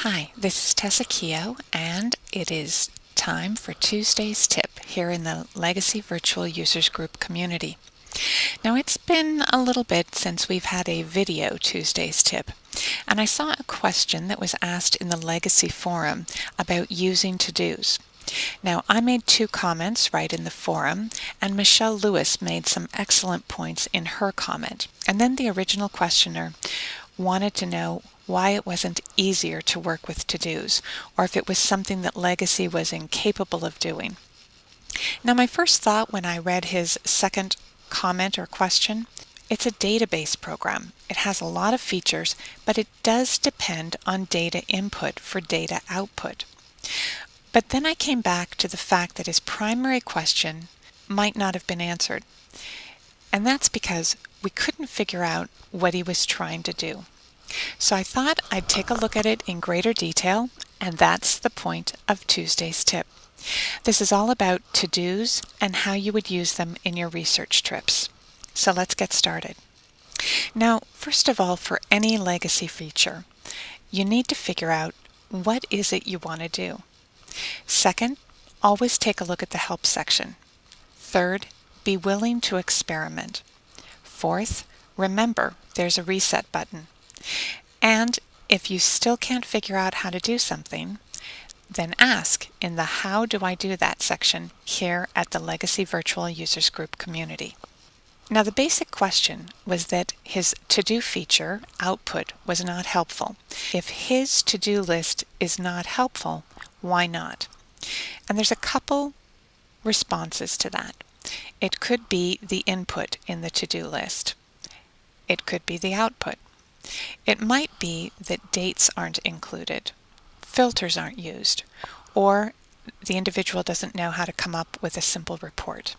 Hi, this is Tessa Keogh, and it is time for Tuesday's tip here in the Legacy Virtual Users Group community. Now, it's been a little bit since we've had a video Tuesday's tip, and I saw a question that was asked in the Legacy forum about using to-dos. Now, I made two comments right in the forum, and Michelle Lewis made some excellent points in her comment. And then the original questioner wanted to know why it wasn't easier to work with to-dos, or if it was something that Legacy was incapable of doing. Now, my first thought when I read his second comment or question, it's a database program. It has a lot of features, but it does depend on data input for data output. But then I came back to the fact that his primary question might not have been answered. And that's because we couldn't figure out what he was trying to do. So I thought I'd take a look at it in greater detail, and that's the point of Tuesday's tip. This is all about to-dos and how you would use them in your research trips. So let's get started. Now, first of all, for any Legacy feature, you need to figure out what is it you want to do. Second, always take a look at the help section. Third, be willing to experiment. Fourth, remember there's a reset button. And if you still can't figure out how to do something, then ask in the How Do I Do That section here at the Legacy Virtual Users Group community. Now, the basic question was that his to-do feature output was not helpful. If his to-do list is not helpful, why not? And there's a couple responses to that. It could be the input in the to-do list. It could be the output. It might be that dates aren't included, filters aren't used, or the individual doesn't know how to come up with a simple report.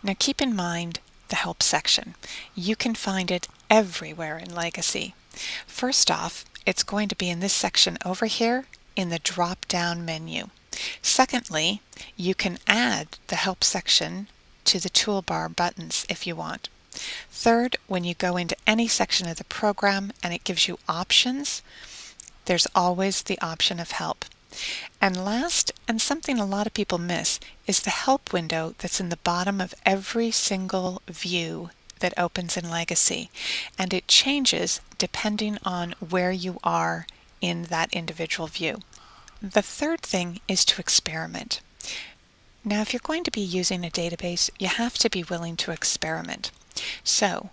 Now keep in mind the help section. You can find it everywhere in Legacy. First off, it's going to be in this section over here in the drop-down menu. Secondly, you can add the help section to the toolbar buttons if you want. Third, when you go into any section of the program and it gives you options, there's always the option of help. And last, and something a lot of people miss, is the help window that's in the bottom of every single view that opens in Legacy. And it changes depending on where you are in that individual view. The third thing is to experiment. Now, if you're going to be using a database, you have to be willing to experiment. So,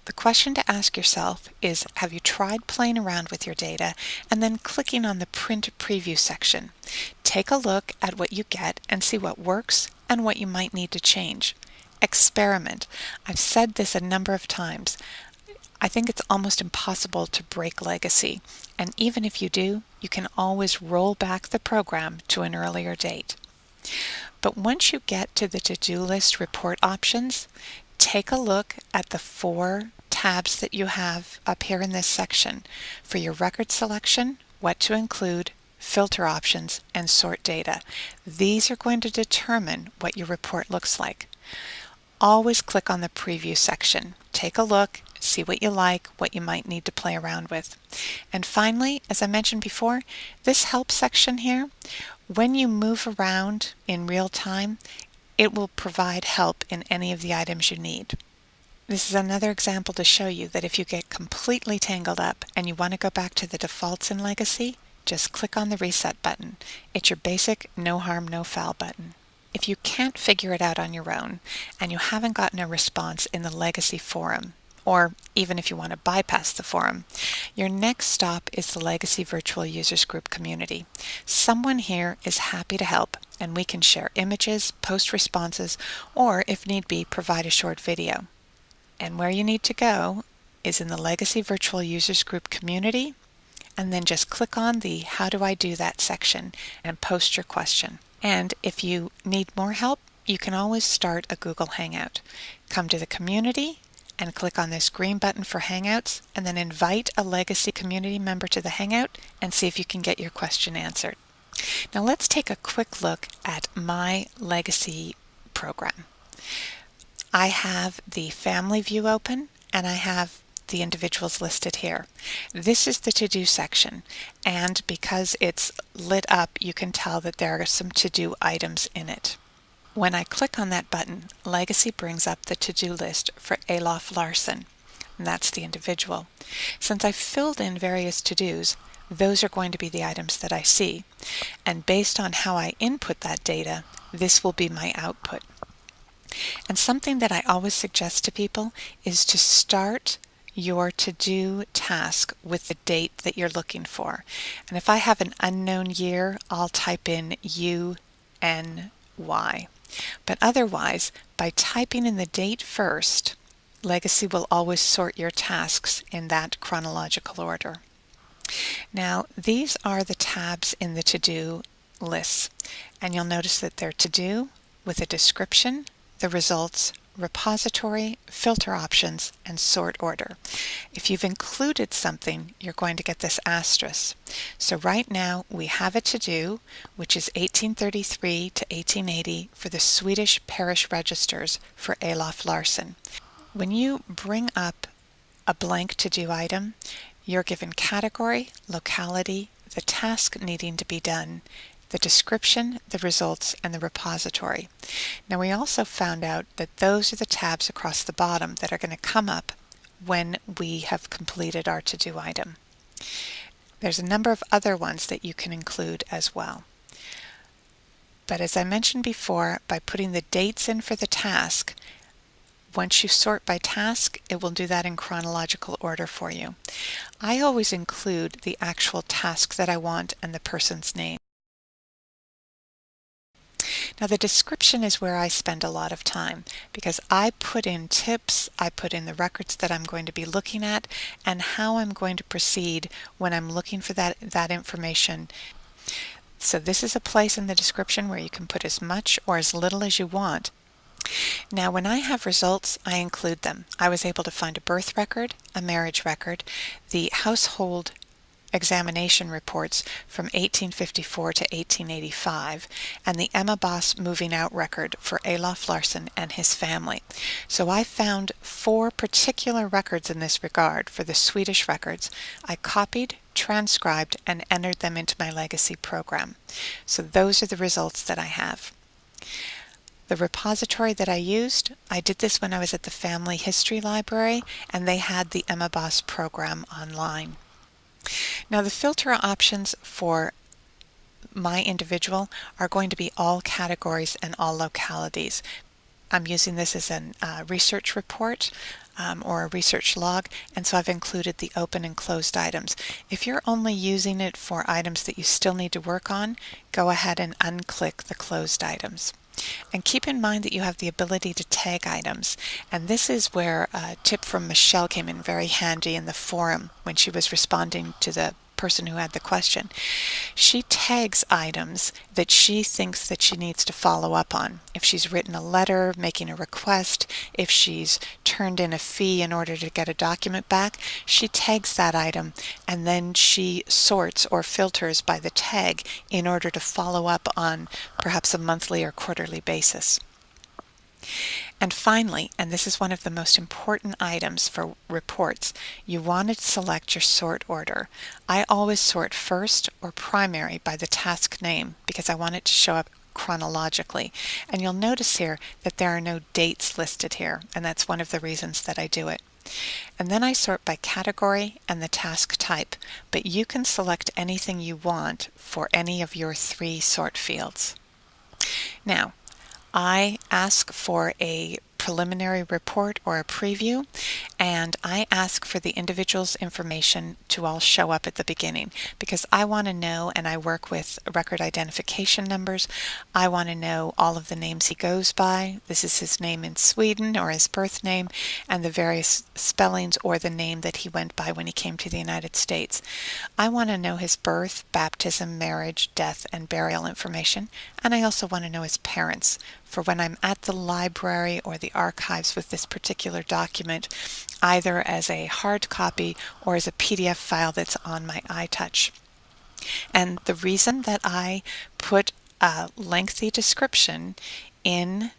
the question to ask yourself is, have you tried playing around with your data and then clicking on the Print Preview section? Take a look at what you get and see what works and what you might need to change. Experiment. I've said this a number of times. I think it's almost impossible to break Legacy, and even if you do, you can always roll back the program to an earlier date. But once you get to the to-do list report options, take a look at the 4 tabs that you have up here in this section for your record selection, what to include, filter options, and sort data. These are going to determine what your report looks like. Always click on the preview section. Take a look, see what you like, what you might need to play around with. And finally, as I mentioned before, this help section here, when you move around in real time, it will provide help in any of the items you need. This is another example to show you that if you get completely tangled up and you want to go back to the defaults in Legacy, just click on the reset button. It's your basic no harm, no foul button. If you can't figure it out on your own and you haven't gotten a response in the Legacy forum, or even if you want to bypass the forum, your next stop is the Legacy Virtual Users Group community. Someone here is happy to help, and we can share images, post responses, or if need be, provide a short video. And where you need to go is in the Legacy Virtual Users Group community, and then just click on the How Do I Do That section and post your question. And if you need more help, you can always start a Google Hangout. Come to the community and click on this green button for Hangouts, and then invite a Legacy community member to the Hangout and see if you can get your question answered. Now let's take a quick look at my Legacy program. I have the family view open, and I have the individuals listed here. This is the to-do section, and because it's lit up, you can tell that there are some to-do items in it. When I click on that button, Legacy brings up the to-do list for Alof Larson, and that's the individual. Since I've filled in various to-dos, those are going to be the items that I see, and based on how I input that data, this will be my output. And something that I always suggest to people is to start your to-do task with the date that you're looking for. And if I have an unknown year, I'll type in UNY. But otherwise, by typing in the date first, Legacy will always sort your tasks in that chronological order. Now, these are the tabs in the to-do lists, and you'll notice that they're to-do with a description, the results, repository, filter options, and sort order. If you've included something, you're going to get this asterisk. So right now we have a to-do, which is 1833 to 1880 for the Swedish parish registers for Alof Larson. When you bring up a blank to-do item, you're given category, locality, the task needing to be done, the description, the results, and the repository. Now we also found out that those are the tabs across the bottom that are going to come up when we have completed our to-do item. There's a number of other ones that you can include as well. But as I mentioned before, by putting the dates in for the task, once you sort by task, it will do that in chronological order for you. I always include the actual task that I want and the person's name. Now the description is where I spend a lot of time because I put in tips, I put in the records that I'm going to be looking at, and how I'm going to proceed when I'm looking for that information. So this is a place in the description where you can put as much or as little as you want. Now when I have results, I include them. I was able to find a birth record, a marriage record, the household examination reports from 1854 to 1885, and the Emma Boss moving out record for Alof Larson and his family. So I found 4 particular records in this regard for the Swedish records. I copied, transcribed, and entered them into my Legacy program. So those are the results that I have. The repository that I used, I did this when I was at the Family History Library, and they had the Emma Boss program online. Now the filter options for my individual are going to be all categories and all localities. I'm using this as a research report or a research log, and so I've included the open and closed items. If you're only using it for items that you still need to work on, go ahead and unclick the closed items. And keep in mind that you have the ability to tag items, and this is where a tip from Michelle came in very handy in the forum when she was responding to the person who had the question. She tags items that she thinks that she needs to follow up on. If she's written a letter making a request, if she's turned in a fee in order to get a document back, she tags that item and then she sorts or filters by the tag in order to follow up on perhaps a monthly or quarterly basis. And finally, and this is one of the most important items for reports, you want to select your sort order. I always sort first or primary by the task name because I want it to show up chronologically. And you'll notice here that there are no dates listed here, and that's one of the reasons that I do it. And then I sort by category and the task type, but you can select anything you want for any of your 3 sort fields. Now, I ask for a preliminary report or a preview, and I ask for the individual's information to all show up at the beginning because I want to know, and I work with record identification numbers, I want to know all of the names he goes by. This is his name in Sweden or his birth name, and the various spellings or the name that he went by when he came to the United States. I want to know his birth, baptism, marriage, death, and burial information, and I also want to know his parents. For when I'm at the library or the archives with this particular document, either as a hard copy or as a PDF file that's on my iTouch. And the reason that I put a lengthy description in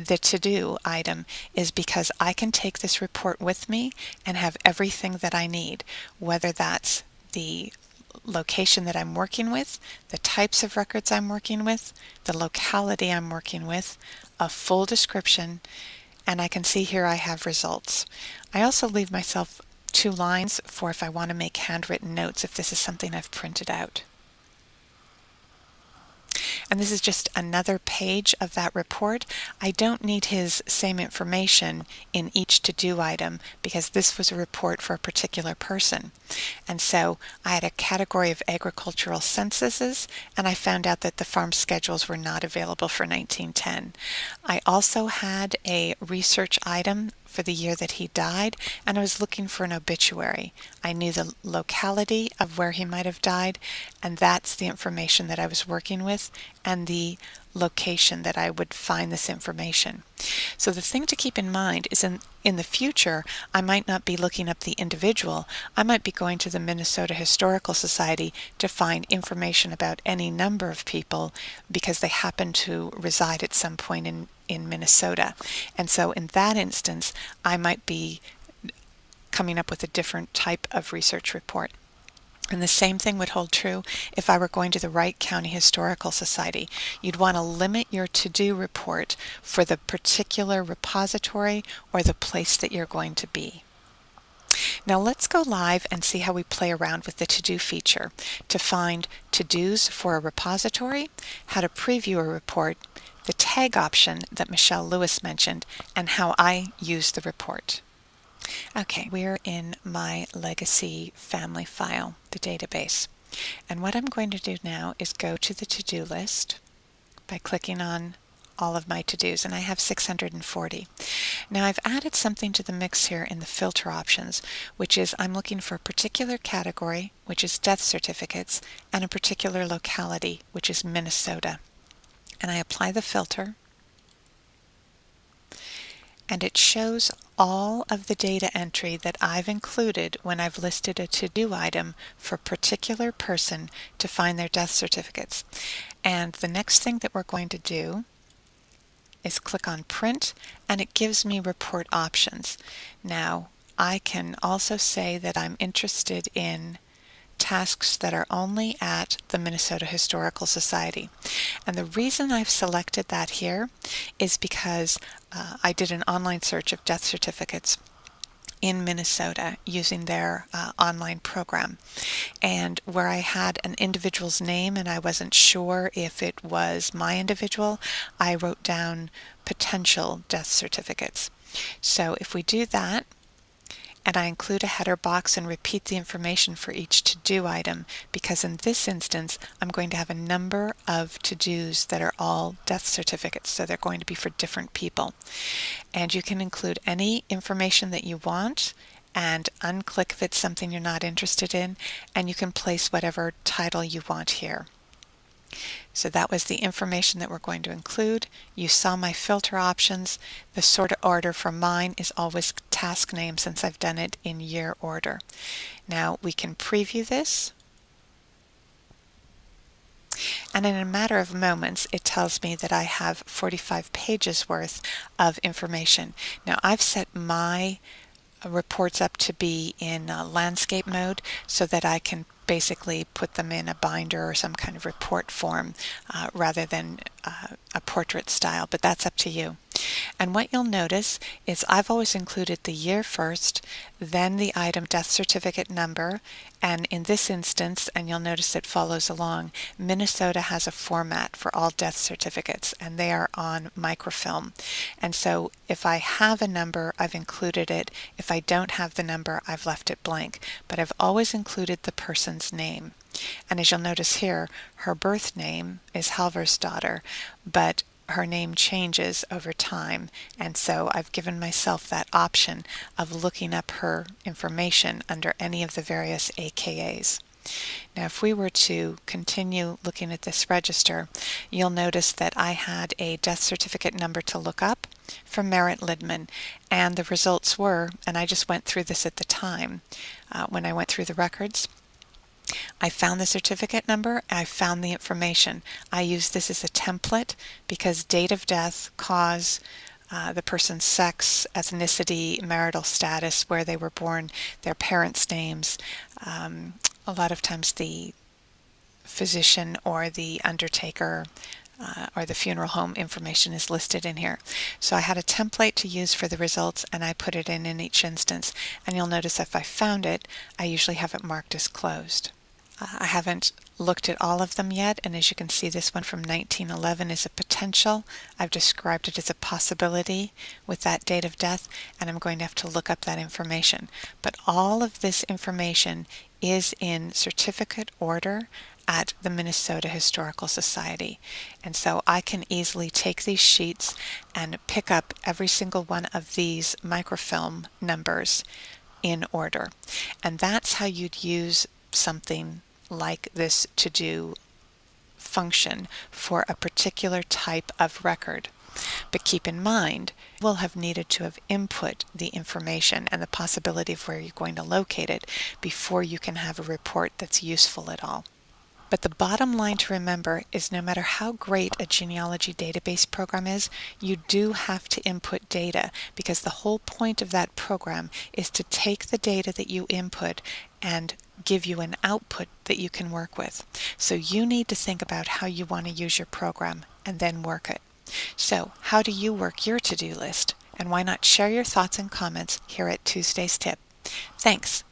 the to-do item is because I can take this report with me and have everything that I need, whether that's the location that I'm working with, the types of records I'm working with, the locality I'm working with, a full description, and I can see here I have results. I also leave myself 2 lines for if I want to make handwritten notes if this is something I've printed out. And this is just another page of that report. I don't need his same information in each to-do item because this was a report for a particular person. And so I had a category of agricultural censuses, and I found out that the farm schedules were not available for 1910. I also had a research item for the year that he died, and I was looking for an obituary. I knew the locality of where he might have died, and that's the information that I was working with, and the location that I would find this information. So the thing to keep in mind is in the future, I might not be looking up the individual. I might be going to the Minnesota Historical Society to find information about any number of people because they happen to reside at some point in Minnesota. And so in that instance, I might be coming up with a different type of research report. And the same thing would hold true if I were going to the Wright County Historical Society. You'd want to limit your to-do report for the particular repository or the place that you're going to be. Now let's go live and see how we play around with the to-do feature to find to-dos for a repository, how to preview a report, the tag option that Michelle Lewis mentioned, and how I use the report. Okay, we're in my legacy family file, the database. And what I'm going to do now is go to the to-do list by clicking on all of my to-dos, and I have 640. Now I've added something to the mix here in the filter options, which is I'm looking for a particular category, which is death certificates, and a particular locality, which is Minnesota. And I apply the filter, and it shows all of the data entry that I've included when I've listed a to-do item for a particular person to find their death certificates. And the next thing that we're going to do is click on print, and it gives me report options. Now I can also say that I'm interested in tasks that are only at the Minnesota Historical Society. And the reason I've selected that here is because I did an online search of death certificates in Minnesota using their online program. And where I had an individual's name and I wasn't sure if it was my individual, I wrote down potential death certificates. So if we do that, and I include a header box and repeat the information for each to-do item, because in this instance I'm going to have a number of to-dos that are all death certificates, so they're going to be for different people. And you can include any information that you want and unclick if it's something you're not interested in, and you can place whatever title you want here. So that was the information that we're going to include. You saw my filter options. The sort of order for mine is always task name since I've done it in year order. Now we can preview this. And in a matter of moments, it tells me that I have 45 pages worth of information. Now I've set my reports up to be in landscape mode so that I can basically put them in a binder or some kind of report form rather than a portrait style, but that's up to you. And what you'll notice is I've always included the year first, then the item death certificate number, and in this instance, and you'll notice it follows along, Minnesota has a format for all death certificates, and they are on microfilm. And so if I have a number, I've included it. If I don't have the number, I've left it blank. But I've always included the person's name. And as you'll notice here, her birth name is Halversdotter, but her name changes over time, and so I've given myself that option of looking up her information under any of the various AKAs. Now if we were to continue looking at this register, you'll notice that I had a death certificate number to look up from Merritt Lidman, and the results were, and I just went through this at the time when I went through the records, I found the certificate number, I found the information. I use this as a template because date of death, cause, the person's sex, ethnicity, marital status, where they were born, their parents' names. A lot of times the physician or the undertaker or the funeral home information is listed in here. So I had a template to use for the results and I put it in each instance. And you'll notice if I found it, I usually have it marked as closed. I haven't looked at all of them yet, and as you can see, this one from 1911 is a potential. I've described it as a possibility with that date of death, and I'm going to have to look up that information. But all of this information is in certificate order at the Minnesota Historical Society. And so I can easily take these sheets and pick up every single one of these microfilm numbers in order. And that's how you'd use something like this to-do function for a particular type of record. But keep in mind, we'll have needed to have input the information and the possibility of where you're going to locate it before you can have a report that's useful at all. But the bottom line to remember is no matter how great a genealogy database program is, you do have to input data because the whole point of that program is to take the data that you input and give you an output that you can work with. So you need to think about how you want to use your program and then work it. So how do you work your to-do list? And why not share your thoughts and comments here at Tuesday's Tip? Thanks.